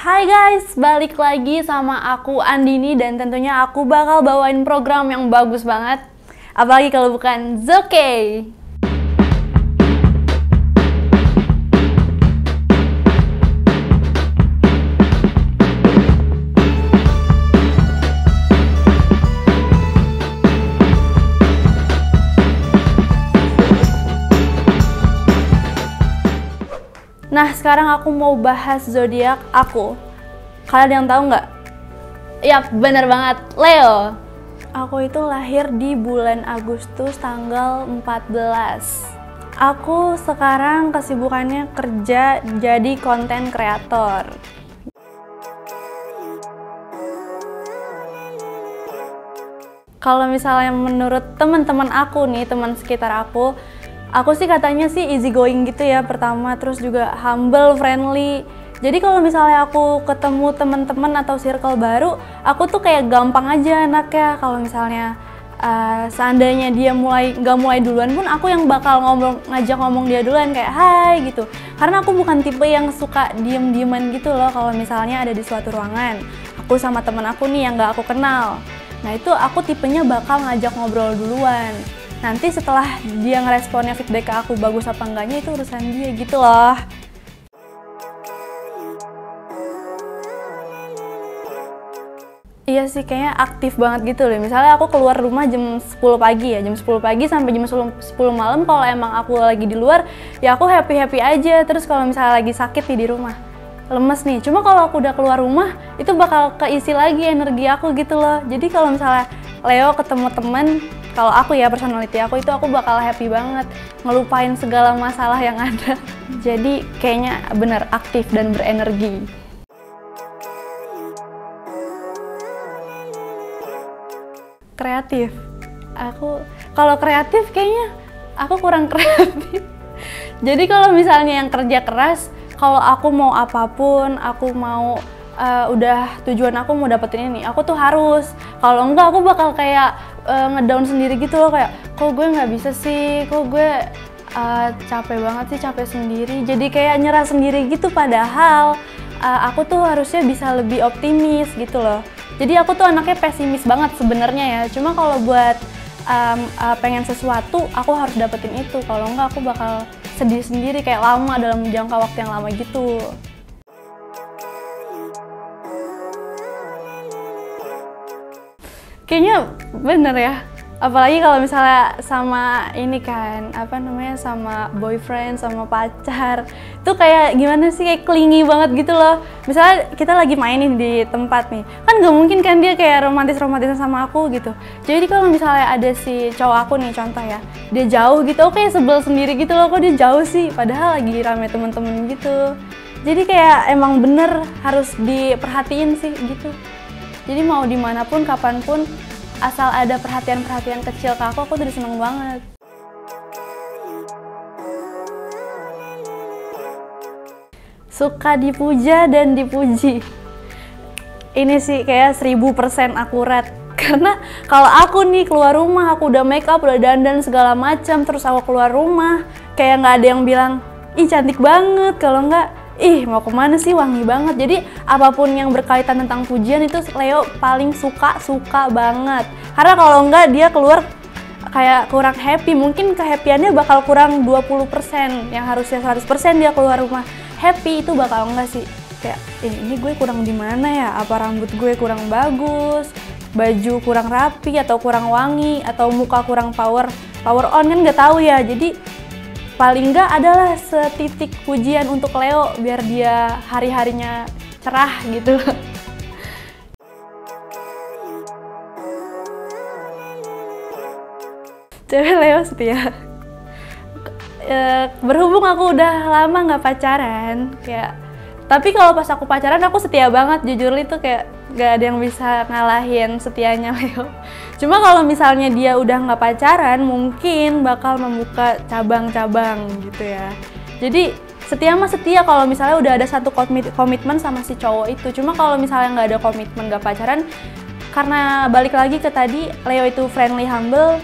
Hai guys, balik lagi sama aku Andini dan tentunya aku bakal bawain program yang bagus banget. Apalagi kalau bukan Zoke. Nah, sekarang aku mau bahas zodiak aku. Kalian ada yang tahu nggak? Yap, bener banget, Leo. Aku itu lahir di bulan Agustus tanggal 14. Aku sekarang kesibukannya kerja jadi konten kreator. Kalau misalnya menurut teman-teman aku nih, teman sekitar aku sih katanya sih easy going gitu ya pertama, terus juga humble, friendly. Jadi kalau misalnya aku ketemu teman-teman atau circle baru, aku tuh kayak gampang aja anaknya. Kalau misalnya seandainya dia nggak mulai duluan pun, aku yang bakal ngajak ngomong dia duluan kayak hai gitu. Karena aku bukan tipe yang suka diem-dieman gitu loh. Kalau misalnya ada di suatu ruangan, aku sama temen aku nih yang nggak aku kenal, nah itu aku tipenya bakal ngajak ngobrol duluan. Nanti setelah dia ngeresponnya feedback ke aku bagus apa enggaknya itu urusan dia gitu loh. Iya sih, kayaknya aktif banget gitu loh. Misalnya aku keluar rumah jam 10 pagi ya, jam 10 pagi sampai jam 10 malam. Kalau emang aku lagi di luar, ya aku happy-happy aja. Terus kalau misalnya lagi sakit nih di rumah, lemes nih. Cuma kalau aku udah keluar rumah, itu bakal keisi lagi energi aku gitu loh. Jadi kalau misalnya Leo ketemu temen, kalau aku ya personality aku itu aku bakal happy banget, ngelupain segala masalah yang ada. Jadi kayaknya bener aktif dan berenergi. Kreatif. Kalau kreatif kayaknya aku kurang kreatif. Jadi kalau misalnya yang kerja keras, kalau aku mau apapun, aku mau udah tujuan aku mau dapetin ini, aku tuh harus. Kalau enggak aku bakal kayak ngedown sendiri gitu loh, kayak kok gue nggak bisa sih, kok gue capek banget sih, capek sendiri. Jadi kayak nyerah sendiri gitu, padahal aku tuh harusnya bisa lebih optimis gitu loh. Jadi aku tuh anaknya pesimis banget sebenarnya ya. Cuma kalau buat pengen sesuatu, aku harus dapetin itu. Kalau enggak aku bakal sedih sendiri kayak lama, dalam jangka waktu yang lama gitu. Kayaknya bener ya. Apalagi kalau misalnya sama ini kan, sama boyfriend, sama pacar, itu kayak gimana sih, kayak clingy banget gitu loh. Misalnya kita lagi main nih di tempat nih, kan gak mungkin kan dia kayak romantis-romantisan sama aku gitu. Jadi kalau misalnya ada si cowok aku nih, contoh ya, dia jauh gitu, aku kayak sebel sendiri gitu loh, kok dia jauh sih, padahal lagi rame temen-temen gitu. Jadi kayak emang bener harus diperhatiin sih gitu. Jadi mau dimanapun, kapanpun, asal ada perhatian-perhatian kecil ke aku udah seneng banget. Suka dipuja dan dipuji. Ini sih kayak 1000% akurat. Karena kalau aku nih keluar rumah, aku udah make up, udah dandan segala macam, terus aku keluar rumah, kayak nggak ada yang bilang, ih cantik banget, kalau nggak, ih mau kemana sih, wangi banget. Jadi apapun yang berkaitan tentang pujian itu Leo paling suka banget. Karena kalau enggak dia keluar kayak kurang happy, mungkin kehappiannya bakal kurang 20%. Yang harusnya 100% dia keluar rumah happy, itu bakal enggak sih. Kayak ini gue kurang di mana ya? Apa rambut gue kurang bagus, baju kurang rapi atau kurang wangi, atau muka kurang power on, kan nggak tahu ya. Jadi paling nggak adalah setitik pujian untuk Leo biar dia hari-harinya cerah gitu. Cewek Leo setia. Berhubung aku udah lama nggak pacaran, tapi kalau pas aku pacaran aku setia banget, jujur itu kayak gak ada yang bisa ngalahin setianya Leo. Cuma kalau misalnya dia udah nggak pacaran, mungkin bakal membuka cabang-cabang gitu ya. Jadi setia mah setia kalau misalnya udah ada satu komitmen sama si cowok itu. Cuma kalau misalnya nggak ada komitmen, nggak pacaran, karena balik lagi ke tadi, Leo itu friendly, humble.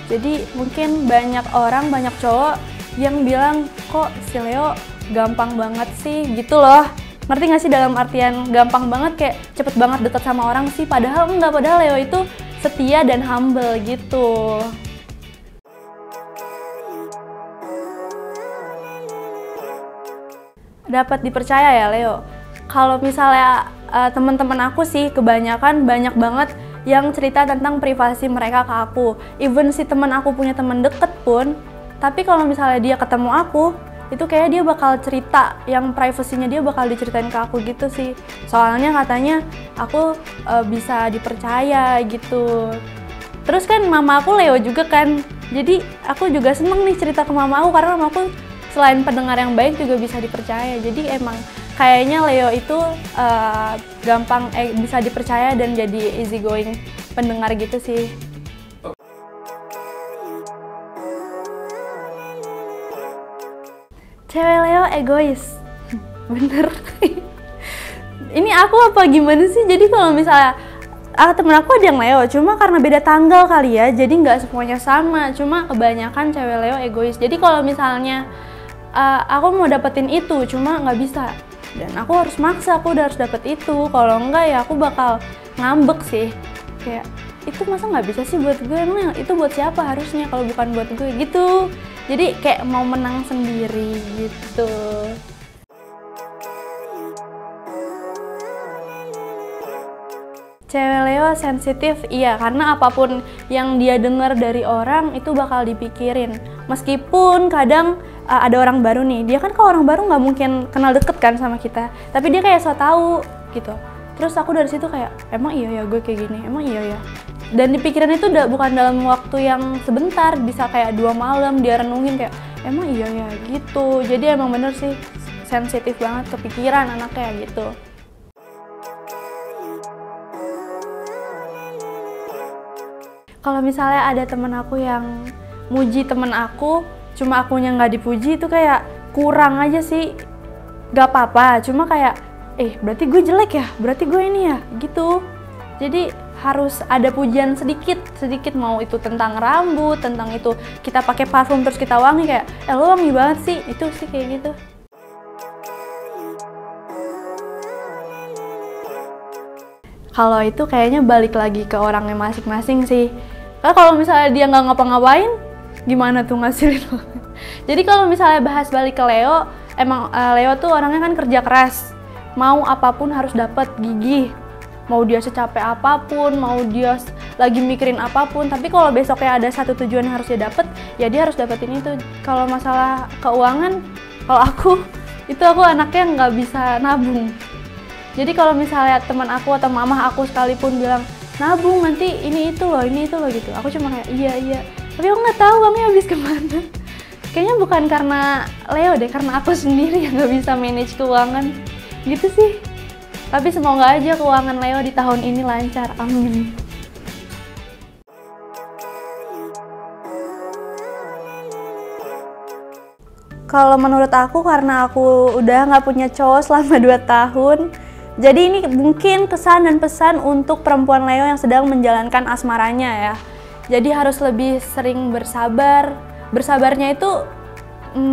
Jadi mungkin banyak orang, banyak cowok yang bilang kok si Leo gampang banget sih gitu loh. Ngerti gak sih, dalam artian gampang banget kayak cepet banget deket sama orang sih, padahal enggak, padahal Leo itu setia dan humble gitu. Dapat dipercaya ya Leo. Kalau misalnya teman-teman aku sih kebanyakan banyak banget yang cerita tentang privasi mereka ke aku. Even si teman aku punya teman deket pun, tapi kalau misalnya dia ketemu aku, itu kayak dia bakal cerita yang privasinya dia bakal diceritain ke aku gitu sih. Soalnya katanya aku bisa dipercaya gitu. Terus kan mama aku Leo juga kan, jadi aku juga seneng nih cerita ke mama aku karena mama aku selain pendengar yang baik juga bisa dipercaya. Jadi emang kayaknya Leo itu gampang bisa dipercaya dan jadi easy going pendengar gitu sih. Cewek Leo egois, bener. Ini aku apa gimana sih? Jadi kalau misalnya temen aku ada yang Leo, cuma karena beda tanggal kali ya, jadi nggak semuanya sama. Cuma kebanyakan cewek Leo egois. Jadi kalau misalnya aku mau dapetin itu, cuma nggak bisa, dan aku harus maksa, aku udah harus dapet itu. Kalau enggak ya aku bakal ngambek sih, kayak itu masa nggak bisa sih buat gue, emang yang itu buat siapa harusnya kalau bukan buat gue gitu. Jadi kayak mau menang sendiri gitu. Cewek Leo sensitif, iya, karena apapun yang dia dengar dari orang itu bakal dipikirin. Meskipun kadang ada orang baru nih, dia kan kalau orang baru nggak mungkin kenal deket kan sama kita, tapi dia kayak so tau gitu. Terus aku dari situ kayak, emang iya ya gue kayak gini, emang iya ya. Dan dipikirin itu bukan dalam waktu yang sebentar, bisa kayak 2 malam dia renungin kayak, emang iya ya gitu. Jadi emang bener sih, sensitif banget kepikiran anaknya gitu. Kalau misalnya ada temen aku yang muji temen aku, cuma akunya nggak dipuji, itu kayak kurang aja sih. Gak apa-apa, cuma kayak, berarti gue jelek ya, berarti gue ini ya, gitu. Jadi harus ada pujian sedikit, mau itu tentang rambut, tentang itu kita pakai parfum terus kita wangi kayak, lo wangi banget sih, itu sih kayak gitu. Kalau itu kayaknya balik lagi ke orangnya masing-masing sih. Karena kalau misalnya dia nggak ngapa-ngapain, gimana tuh ngasilin? Jadi kalau misalnya bahas balik ke Leo, emang Leo tuh orangnya kan kerja keras. Mau apapun harus dapat, gigih. Mau dia secapek apapun, mau dia lagi mikirin apapun. Tapi kalau besoknya ada satu tujuan yang harus dia dapat, ya dia harus dapetin itu. Kalau masalah keuangan, kalau aku anaknya nggak bisa nabung. Jadi kalau misalnya teman aku atau mamah aku sekalipun bilang, nabung nanti ini itu loh gitu, aku cuma kayak iya, tapi aku nggak tahu uangnya habis kemana. Kayaknya bukan karena Leo deh, karena aku sendiri yang nggak bisa manage keuangan gitu sih. Tapi semoga aja keuangan Leo di tahun ini lancar, amin. Kalau menurut aku, karena aku udah nggak punya cowok selama 2 tahun, jadi ini mungkin kesan dan pesan untuk perempuan Leo yang sedang menjalankan asmaranya ya. Jadi harus lebih sering bersabar. Bersabarnya itu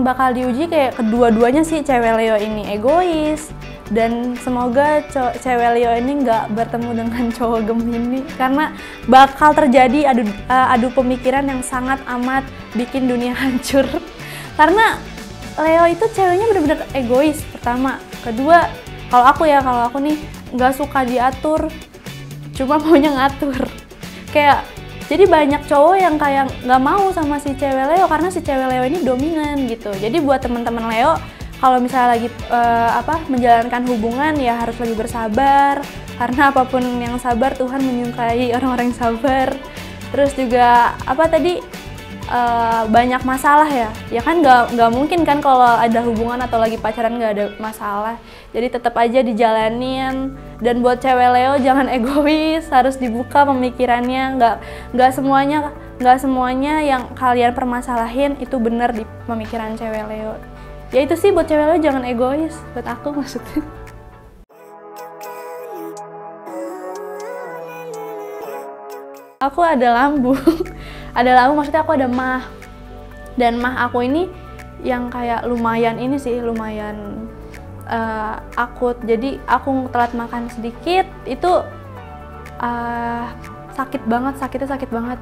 bakal diuji kayak kedua-duanya sih, cewek Leo ini egois. Dan semoga cewek Leo ini nggak bertemu dengan cowok Gemini, karena bakal terjadi adu pemikiran yang sangat amat bikin dunia hancur. Karena Leo itu ceweknya bener-bener egois pertama. Kedua, kalau aku nih nggak suka diatur, cuma maunya ngatur. Kayak jadi banyak cowok yang kayak nggak mau sama si cewek Leo karena si cewek Leo ini dominan gitu. Jadi buat teman-teman Leo, kalau misalnya lagi menjalankan hubungan ya harus lebih bersabar, karena apapun yang sabar Tuhan menyukai orang-orang yang sabar. Terus juga banyak masalah ya kan nggak mungkin kan kalau ada hubungan atau lagi pacaran nggak ada masalah. Jadi tetap aja dijalanin. Dan buat cewek Leo jangan egois, harus dibuka pemikirannya. Nggak semuanya yang kalian permasalahin itu benar di pemikiran cewek Leo. Ya itu sih, buat cewek Leo jangan egois, buat aku maksudnya. Aku ada lambung. Ada lambung maksudnya aku ada mah. Dan mah aku ini yang kayak lumayan akut. Jadi aku telat makan sedikit itu sakitnya sakit banget.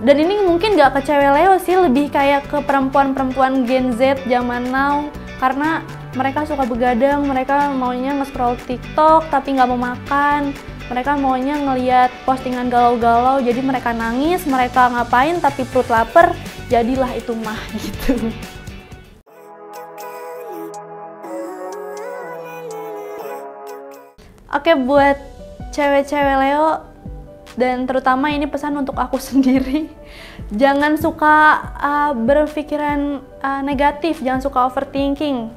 Dan ini mungkin gak ke cewek Leo sih, lebih kayak ke perempuan-perempuan Gen Z zaman now, karena mereka suka begadang, mereka maunya nge-scroll TikTok tapi nggak mau makan, mereka maunya ngeliat postingan galau-galau, jadi mereka nangis, mereka ngapain tapi perut lapar, jadilah itu mah gitu. Oke, buat cewek-cewek Leo, dan terutama ini pesan untuk aku sendiri, jangan suka berpikiran negatif, jangan suka overthinking.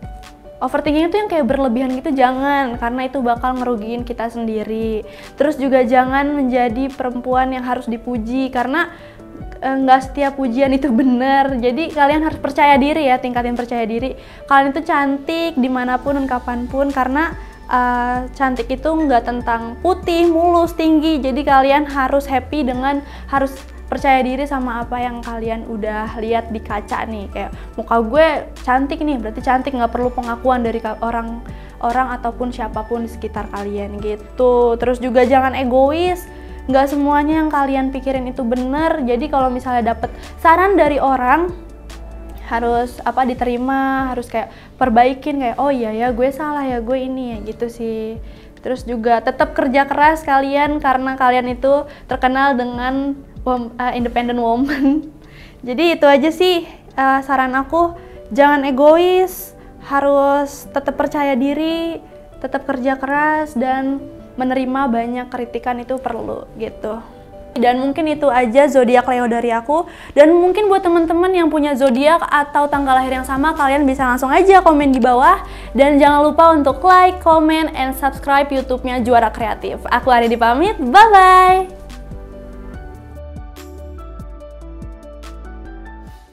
Overthinking itu yang kayak berlebihan gitu, jangan, karena itu bakal ngerugiin kita sendiri. Terus juga jangan menjadi perempuan yang harus dipuji, karena nggak setiap pujian itu benar. Jadi kalian harus percaya diri ya, tingkatin percaya diri. Kalian itu cantik dimanapun dan kapanpun, karena cantik itu nggak tentang putih, mulus, tinggi. Jadi kalian harus happy dengan, harus percaya diri sama apa yang kalian udah lihat di kaca nih. Kayak muka gue cantik nih, berarti cantik, nggak perlu pengakuan dari orang ataupun siapapun di sekitar kalian gitu. Terus juga jangan egois, nggak semuanya yang kalian pikirin itu bener. Jadi kalau misalnya dapet saran dari orang, harus diterima, harus kayak perbaikin, kayak oh iya ya gue salah ya, gue ini ya gitu sih. Terus juga tetap kerja keras kalian, karena kalian itu terkenal dengan independent woman. Jadi itu aja sih saran aku, jangan egois, harus tetap percaya diri, tetap kerja keras, dan menerima banyak kritikan itu perlu gitu. Dan mungkin itu aja zodiak Leo dari aku. Dan mungkin buat teman-teman yang punya zodiak atau tanggal lahir yang sama, kalian bisa langsung aja komen di bawah. Dan jangan lupa untuk like, comment, and subscribe YouTube-nya Juara Kreatif. Aku Aryadi pamit, bye-bye!